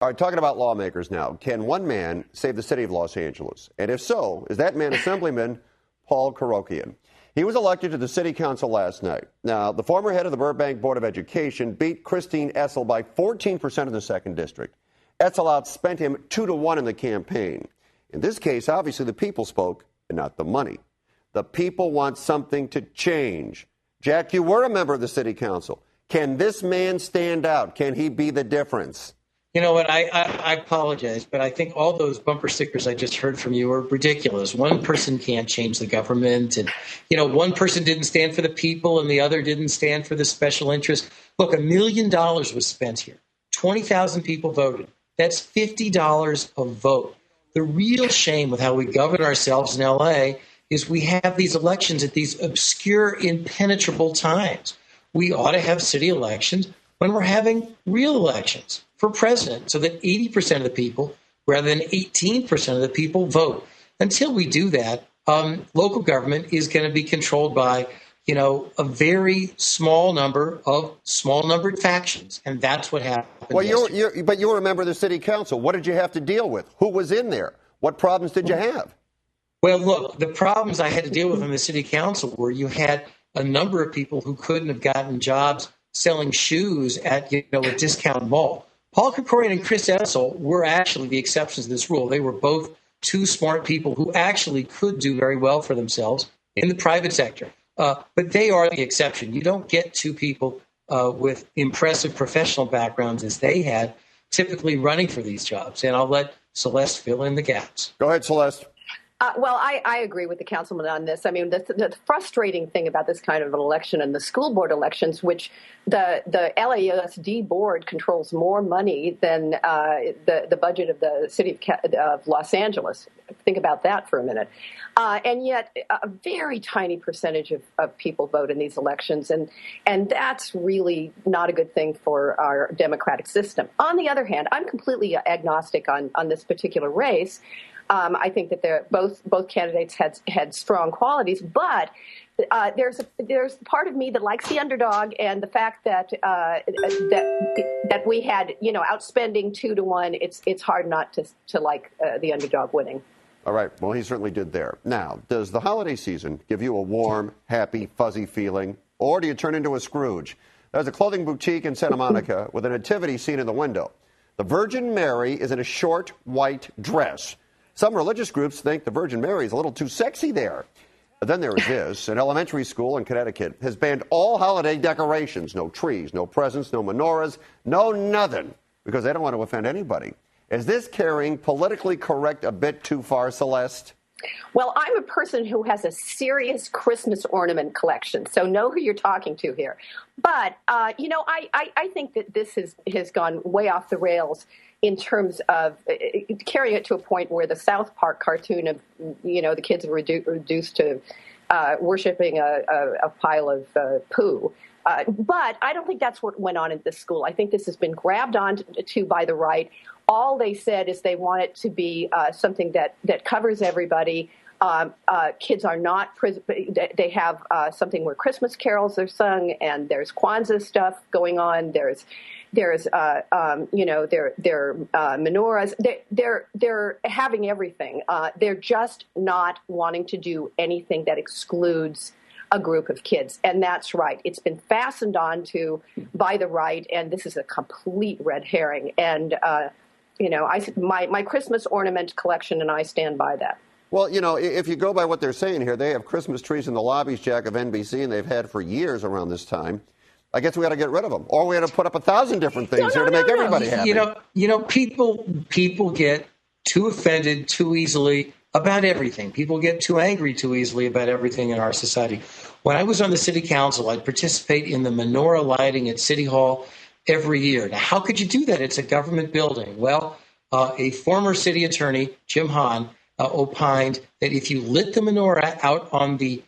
All right, talking about lawmakers now. Can one man save the city of Los Angeles? And if so, is that man Assemblyman Paul Roggin? He was elected to the city council last night. Now, the former head of the Burbank Board of Education beat Christine Essel by 14% in the 2nd District. Essel outspent him 2-1 in the campaign. In this case, obviously, the people spoke and not the money. The people want something to change. Jack, you were a member of the city council. Can this man stand out? Can he be the difference? You know what, I apologize, but I think all those bumper stickers I just heard from you are ridiculous. One person can't change the government. And, one person didn't stand for the people and the other didn't stand for the special interest. Look, $1 million was spent here. 20,000 people voted. That's $50 a vote. The real shame with how we govern ourselves in L.A. is we have these elections at these obscure, impenetrable times. We ought to have city elections when we're having real elections for president so that 80% of the people, rather than 18% of the people, vote. Until we do that, local government is going to be controlled by, a very small number of small-numbered factions, and that's what happened. Well, but you were a member of the city council. What did you have to deal with? Who was in there? What problems did you have? Well, look, the problems I had to deal with in the city council were you had a number of people who couldn't have gotten jobs selling shoes at, a discount mall. Paul Roggin and Chris Essel were actually the exceptions to this rule. They were both two smart people who actually could do very well for themselves in the private sector. But they are the exception. You don't get two people with impressive professional backgrounds as they had typically running for these jobs. And I'll let Celeste fill in the gaps. Go ahead, Celeste. Well, I agree with the councilman on this. I mean, the frustrating thing about this kind of an election and the school board elections, which the LAUSD board controls more money than the budget of the city of Los Angeles. Think about that for a minute. And yet a very tiny percentage of people vote in these elections. And that's really not a good thing for our democratic system. On the other hand, I'm completely agnostic on this particular race. I think that both candidates had strong qualities, but there's part of me that likes the underdog, and the fact that we had outspending 2-1. It's hard not to like the underdog winning. All right. Well, he certainly did there. Now, does the holiday season give you a warm, happy, fuzzy feeling, or do you turn into a Scrooge? There's a clothing boutique in Santa Monica with a nativity scene in the window. The Virgin Mary is in a short white dress. Some religious groups think the Virgin Mary is a little too sexy there. But then there is this. An elementary school in Connecticut has banned all holiday decorations. No trees, no presents, no menorahs, no nothing, because they don't want to offend anybody. Is this carrying politically correct a bit too far, Celeste? Well, I'm a person who has a serious Christmas ornament collection, so know who you're talking to here. But, I think that this has gone way off the rails in terms of carrying it to a point where the South Park cartoon of, the kids are reduced to worshiping a pile of poo. But I don't think that's what went on at this school. I think this has been grabbed onto by the right. All they said is they want it to be something that covers everybody. Kids are not, they have something where Christmas carols are sung, and there's Kwanzaa stuff going on. There's menorahs. They're having everything. They're just not wanting to do anything that excludes a group of kids. And that's right. It's been fastened onto by the right, and this is a complete red herring. And, my Christmas ornament collection, and I stand by that. Well, if you go by what they're saying here, they have Christmas trees in the lobbies, Jack, of NBC, and they've had for years around this time. I guess we got to get rid of them, or we got to put up 1,000 different things here to make everybody happy. People get too offended too easily about everything. People get too angry too easily about everything in our society. When I was on the city council, I'd participate in the menorah lighting at City Hall every year. Now, how could you do that? It's a government building. Well, a former city attorney, Jim Hahn, opined that if you lit the menorah out on the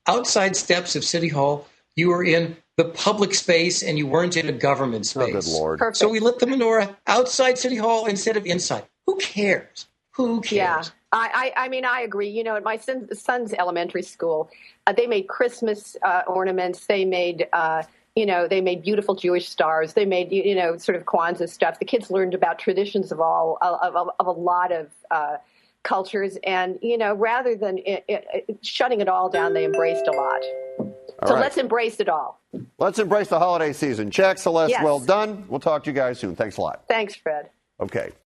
outside steps of City Hall, you were in the public space and you weren't in a government space. Oh, good Lord. Perfect. So we lit the menorah outside City Hall instead of inside. Who cares? Who cares? Yeah. I agree. At my son's elementary school, they made Christmas ornaments. They made they made beautiful Jewish stars. They made, sort of Kwanzaa stuff. The kids learned about traditions of a lot of cultures. And, rather than shutting it all down, they embraced a lot. All so right. let's embrace it all. Let's embrace the holiday season. Jack, Celeste, Yes. well done. We'll talk to you guys soon. Thanks a lot. Thanks, Fred. Okay.